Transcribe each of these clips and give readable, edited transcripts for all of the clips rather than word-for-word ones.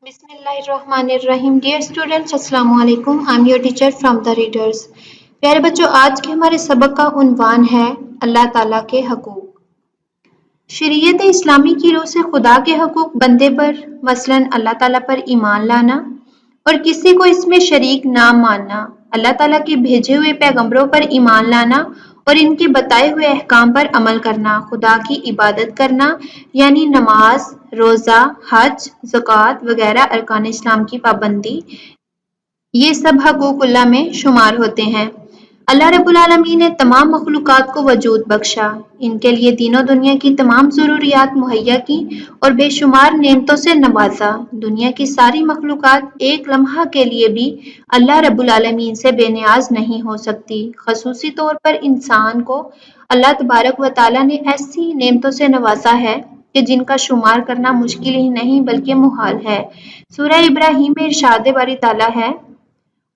बिस्मिल्लाहिर्रहमानिर्रहीम। Dear students, अस्सलाम वालेकुम। I am your teacher from the readers. प्यारे बच्चों, आज के हमारे सबक का उन्वान है अल्लाह ताला के हकूक। शरीयत इस्लामी की रूह से खुदा के हकूक बंदे पर, मसलन अल्लाह ताला पर ईमान लाना और किसी को इसमें शरीक ना मानना, अल्लाह ताला के भेजे हुए पैगंबरों पर ईमान लाना और इनके बताए हुए अहकाम पर अमल करना, खुदा की इबादत करना यानी नमाज, रोज़ा, हज, ज़कात वगैरह अरकान इस्लाम की पाबंदी, ये सब हकूकुल्लाह में शुमार होते हैं। अल्लाह रब्बुल आलमीन ने तमाम मखलूक़ात को वजूद बख्शा, इनके लिए दीनों दुनिया की तमाम ज़रूरियात मुहैया की और बेशुमार नेमतों से नवाजा। दुनिया की सारी मखलूक़ात एक लम्हा के लिए भी अल्लाह रब्बुल आलमीन से बेनियाज नहीं हो सकती। ख़ुसूसी तौर पर इंसान को अल्लाह तबारक व तआला ने ऐसी नेमतों से नवाजा है कि जिनका शुमार करना मुश्किल ही नहीं बल्कि मुहाल है। सूरह इब्राहीम में इरशाद बारी ताला है,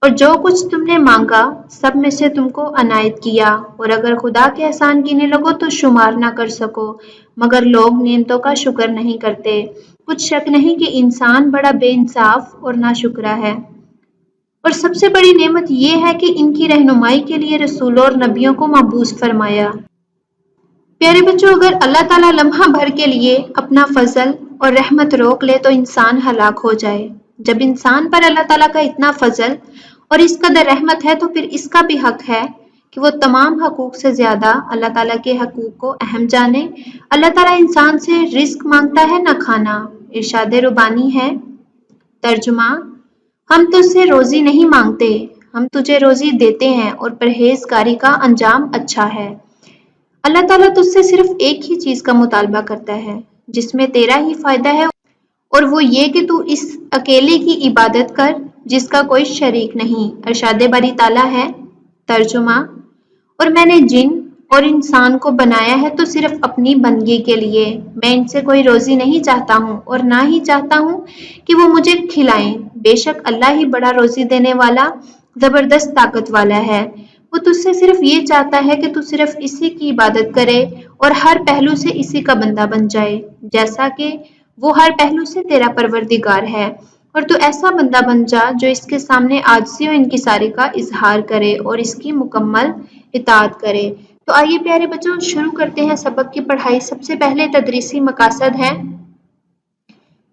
और जो कुछ तुमने मांगा सब में से तुमको अनायत किया, और अगर खुदा के एहसान गिनने लगो तो शुमार ना कर सको, मगर लोग नेमतों का शुक्र नहीं करते। कुछ शक नहीं कि इंसान बड़ा बेइंसाफ और नाशुक्रा है। और सबसे बड़ी नेमत ये है कि इनकी रहनुमाई के लिए रसूलों और नबियों को मबूस फरमाया। प्यारे बच्चों, अगर अल्लाह ताला लम्हा भर के लिए अपना फजल और रहमत रोक ले तो इंसान हलाक हो जाए। जब इंसान पर अल्लाह ताला का इतना फजल और इस कदर रहमत है तो फिर इसका भी हक है कि वो तमाम हकूक से ज्यादा अल्लाह ताला के हकूक को अहम जाने। अल्लाह ताला इंसान से रिस्क मांगता है न खाना। इरशाद रुबानी है, तर्जुमा, हम तुझसे रोजी नहीं मांगते, हम तुझे रोजी देते हैं और परहेजगारी का अंजाम अच्छा है। अल्लाह ताला तुझसे सिर्फ एक ही चीज का मुतालबा करता है जिसमें तेरा ही फायदा है, और वो ये कि तू इस अकेले की इबादत कर जिसका कोई शरीक नहीं। इरशाद बारी ताला है, तर्जुमा, और मैंने जिन और इंसान को बनाया है तो सिर्फ अपनी बंदगी के लिए, मैं इनसे कोई रोजी नहीं चाहता हूँ और ना ही चाहता हूँ कि वो मुझे खिलाएं। बेशक अल्लाह ही बड़ा रोजी देने वाला, जबरदस्त ताकत वाला है। वो तुझसे सिर्फ ये चाहता है कि तू सिर्फ इसी की इबादत करे और हर पहलू से इसी का बंदा बन जाए, जैसा कि वो हर पहलू से तेरा परवरदिगार है। और तू ऐसा बंदा बन जा जो इसके सामने आजिज़ी और इनकिसारी का इजहार करे और इसकी मुकम्मल इताअत करे। तो आइए प्यारे बच्चों, शुरू करते हैं सबक की पढ़ाई। सबसे पहले तदरीसी मकासद है।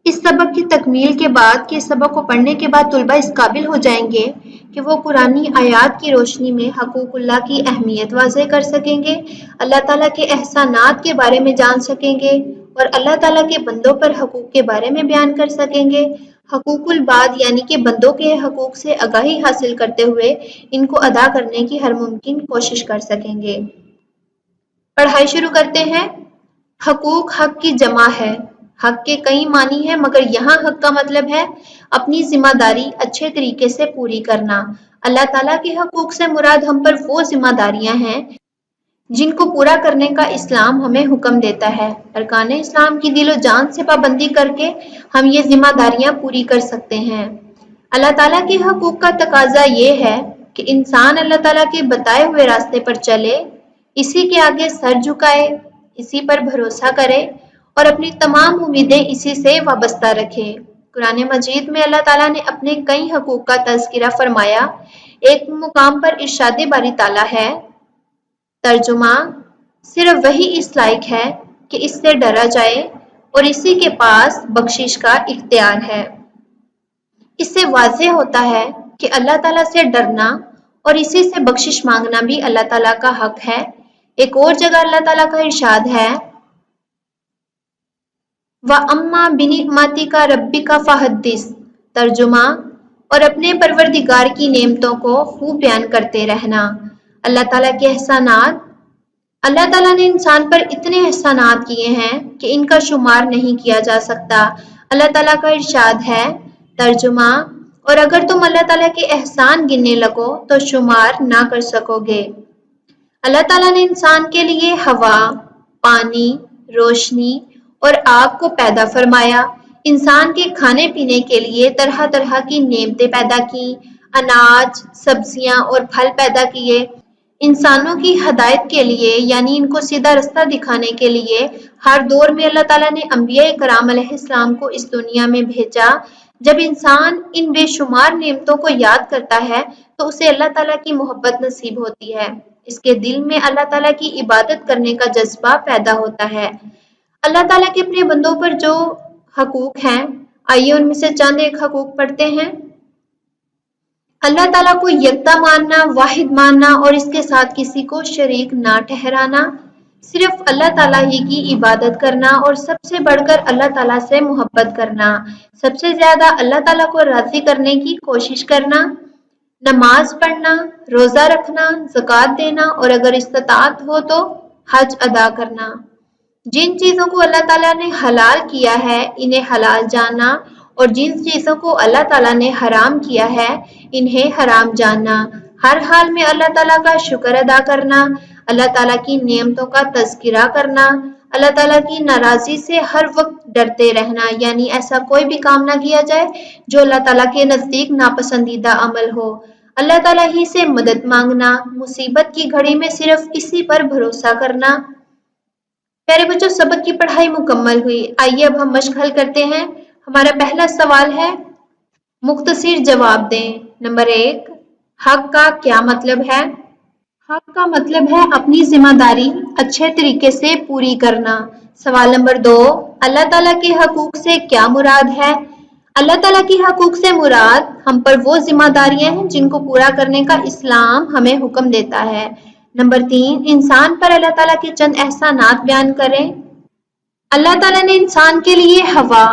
इस सबक की तकमील के बाद के सबक को पढ़ने के बाद तुलबा इस काबिल हो जाएंगे कि वो कुरानी आयात की रोशनी में हकूकुल्लाह की अहमियत वाज़ेह कर सकेंगे, अल्लाह ताला के एहसानात के बारे में जान सकेंगे और अल्लाह ताला के बंदों पर हकूक के बारे में बयान कर सकेंगे। हकूकुल बाद यानी कि बंदों के हकूक से आगाही हासिल करते हुए इनको अदा करने की हर मुमकिन कोशिश कर सकेंगे। पढ़ाई शुरू करते हैं। हकूक हक की जमा है। हक के कई मानी है, मगर यहाँ हक का मतलब है अपनी जिम्मेदारी अच्छे तरीके से पूरी करना। अल्लाह ताला के हकूक से मुराद हम पर वो जिम्मेदारियां हैं जिनको पूरा करने का इस्लाम हमें हुक्म देता है। अरकान इस्लाम की दिलो जान से पाबंदी करके हम ये जिम्मेदारियां पूरी कर सकते हैं। अल्लाह ताला के हकूक का तकाजा ये है कि इंसान अल्लाह ताला के बताए हुए रास्ते पर चले, इसी के आगे सर झुकाए, इसी पर भरोसा करे और अपनी तमाम उम्मीदें इसी से वाबस्ता रखे। कुरान मजीद में अल्लाह ताला ने अपने कई हकूक का तज़किरा फरमाया। एक मुकाम पर इरशाद बारी ताला है, तर्जुमा, सिर्फ वही इस लायक है कि इससे डरा जाए और इसी के पास बख्शिश का इख्तियार है। इससे वाज़ेह होता है कि अल्लाह ताला से डरना और इसी से बख्शिश मांगना भी अल्लाह ताला का हक है। एक और जगह अल्लाह ताला का इरशाद है, व अम्मा बिनिअमती का रब्बी का फहद्दिस, तर्जुमा, और अपने परवरदिगार की नेमतों को खूब बयान करते रहना। अल्लाह ताला के एहसानात। अल्लाह ताला ने इंसान पर इतने एहसानात किए हैं कि इनका शुमार नहीं किया जा सकता। अल्लाह ताला का इरशाद है, तर्जुमा, और अगर तुम अल्लाह ताला के एहसान गिनने लगो तो शुमार ना कर सकोगे। अल्लाह ताला ने इंसान के लिए हवा, पानी, रोशनी और आग को पैदा फरमाया। इंसान के खाने पीने के लिए तरह तरह की नेमतें पैदा की, अनाज, सब्जियां और फल पैदा किए। इंसानों की हदायत के लिए यानी इनको सीधा रास्ता दिखाने के लिए हर दौर में अल्लाह ताला ने अंबिया कराम अलैहिस्सलाम को इस दुनिया में भेजा, جب انسان ان بے شمار نعمتوں کو یاد کرتا ہے تو اسے اللہ تعالیٰ کی محبت نصیب ہوتی ہے، اس کے دل میں اللہ تعالیٰ کی عبادت کرنے کا جذبہ پیدا ہوتا ہے۔ اللہ تعالیٰ کے اپنے بندوں پر جو حقوق ہیں، آئیے ان میں سے چند ایک حقوق پڑھتے ہیں۔ اللہ تعالیٰ کو یکتا ماننا، واحد ماننا اور اس کے ساتھ کسی کو شریک نہ ٹھہرانا، صرف اللہ تعالیٰ ہی کی عبادت کرنا اور سب سے بڑھ کر اللہ تعالیٰ سے محبت کرنا، سب سے زیادہ اللہ تعالیٰ کو راضی کرنے کی کوشش کرنا، نماز پڑھنا، روزہ رکھنا، زکوٰۃ دینا اور اگر استطاعت ہو تو حج ادا کرنا۔ جن چیزوں کو اللہ تعالیٰ نے حلال کیا ہے انہیں حلال جاننا اور جن چیزوں کو اللہ تعالیٰ نے حرام کیا ہے انہیں حرام جاننا، ہر حال میں اللہ تعالیٰ کا شکر ادا کرنا، اللہ تعالیٰ کی نعمتوں کا تذکرہ کرنا، اللہ تعالیٰ کی ناراضی سے ہر وقت ڈرتے رہنا، یعنی ایسا کوئی بھی کام نہ کیا جائے جو اللہ تعالیٰ کے نزدیک ناپسندیدہ عمل ہو، اللہ تعالیٰ ہی سے مدد مانگنا، مصیبت کی گھڑی میں صرف اسی پر بھروسہ کرنا۔ پیارے بچوں، سبق کی پڑھائی مکمل ہوئی، آئیے اب ہم مشق حل کرتے ہیں۔ ہمارا پہلا سوال ہے، مختصر جواب دیں۔ نمبر 1، حق کا کیا مطلب ہے؟ حق کا مطلب ہے اپنی ذمہ داری اچھے طریقے سے پوری کرنا۔ سوال نمبر 2، اللہ تعالیٰ کے حقوق سے کیا مراد ہے؟ اللہ تعالیٰ کی حقوق سے مراد ہم پر وہ ذمہ داریاں ہیں جن کو پورا کرنے کا اسلام ہمیں حکم دیتا ہے۔ نمبر 3، انسان پر اللہ تعالیٰ کے چند احسانات بیان کریں۔ اللہ تعالیٰ نے انسان کے لیے ہوا،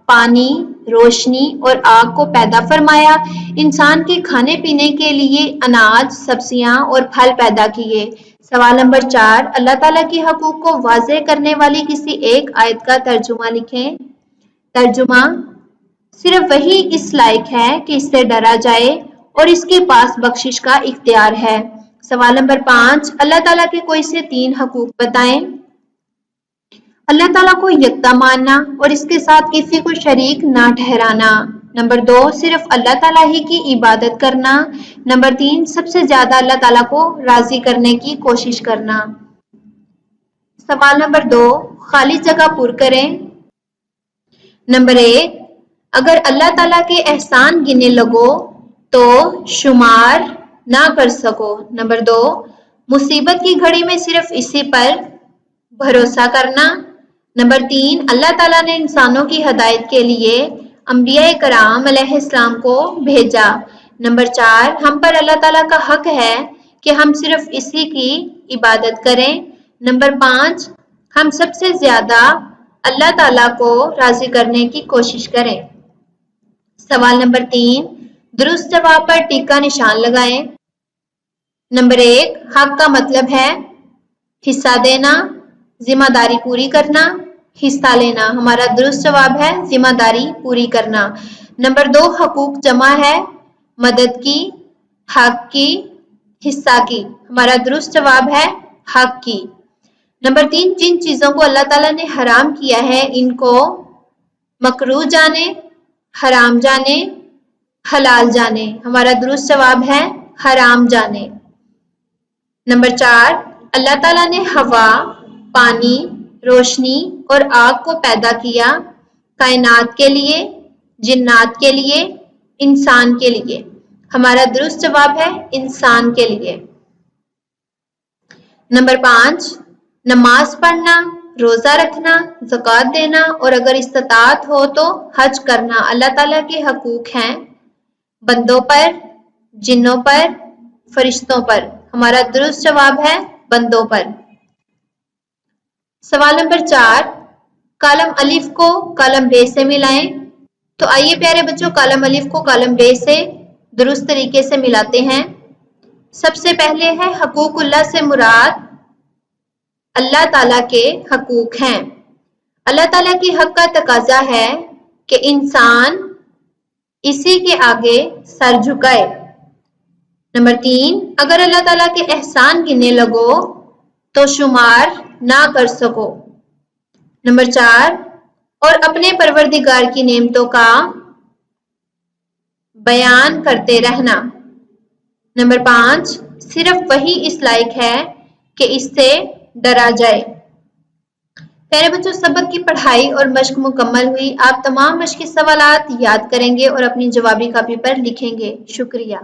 پانی، روشنی اور آگ کو پیدا فرمایا، انسان کے کھانے پینے کے لیے اناج، سبزیاں اور پھل پیدا کیے۔ سوال نمبر 4، اللہ تعالیٰ کے حقوق کو واضح کرنے والی کسی ایک آیت کا ترجمہ لکھیں۔ ترجمہ: صرف وہی اس لائق ہے کہ اس سے ڈرا جائے اور اس کے پاس بخشش کا اختیار ہے۔ سوال نمبر 5، اللہ تعالیٰ کے کوئی سے 3 حقوق بتائیں۔ اللہ تعالیٰ کو یکتا ماننا اور اس کے ساتھ کسی کو شریک نہ ٹھہرانا۔ نمبر 2، صرف اللہ تعالیٰ ہی کی عبادت کرنا۔ نمبر 3، سب سے زیادہ اللہ تعالیٰ کو راضی کرنے کی کوشش کرنا۔ سوال نمبر 2، خالی جگہ پر کریں۔ نمبر 1، اگر اللہ تعالیٰ کے احسان گننے لگو تو شمار نہ کر سکو۔ نمبر 2، مصیبت کی گھڑی میں صرف اسی پر بھروسہ کرنا۔ نمبر 3، اللہ تعالیٰ نے انسانوں کی ہدایت کے لیے انبیاء کرام علیہ السلام کو بھیجا۔ نمبر 4، ہم پر اللہ تعالیٰ کا حق ہے کہ ہم صرف اسی کی عبادت کریں۔ نمبر 5، ہم سب سے زیادہ اللہ تعالیٰ کو راضی کرنے کی کوشش کریں۔ سوال نمبر 3، درست جواب پر ٹک کا نشان لگائیں۔ نمبر 1، حق کا مطلب ہے حصہ دینا، ذمہ داری پوری کرنا، حصہ لینا۔ ہمارا درست جواب ہے ذمہ داری پوری کرنا۔ نمبر 2، حقوق جمع ہے مدد کی، حق کی، حصہ کی۔ ہمارا درست جواب ہے حق کی۔ نمبر 3، جن چیزوں کو اللہ تعالیٰ نے حرام کیا ہے ان کو مکروہ جانے، حرام جانے، حلال جانے۔ ہمارا درست جواب ہے حرام جانے۔ نمبر 4، اللہ تعالیٰ نے ہوا، پانی، روشنی اور آگ کو پیدا کیا کائنات کے لیے، جنات کے لیے، انسان کے لیے۔ ہمارا درست جواب ہے انسان کے لیے۔ نمبر 5، نماز پڑھنا، روزہ رکھنا، زکوٰۃ دینا اور اگر استطاعت ہو تو حج کرنا اللہ تعالیٰ کے حقوق ہیں بندوں پر، جنوں پر، فرشتوں پر۔ ہمارا درست جواب ہے بندوں پر۔ سوال نمبر 4، کالم الف کو کالم ب سے ملائیں۔ تو آئیے پیارے بچوں کالم الف کو کالم ب سے درست طریقے سے ملاتے ہیں۔ سب سے پہلے ہے حقوق اللہ سے مراد اللہ تعالیٰ کے حقوق ہیں۔ اللہ تعالیٰ کے حق کا تقاضا ہے کہ انسان اسی کے آگے سر جھکائے۔ نمبر 3، اگر اللہ تعالیٰ کے احسان گننے لگو تو شمار نہ کر سکو۔ نمبر 4، اور اپنے پروردگار کی نعمتوں کا بیان کرتے رہنا۔ نمبر 5، صرف وہی اس لائق ہے کہ اس سے ڈرا جائے۔ پیارے بچوں، سبق کی پڑھائی اور مشق مکمل ہوئی۔ آپ تمام مشقی سوالات یاد کریں گے اور اپنی جوابی کاپی پر لکھیں گے۔ شکریہ۔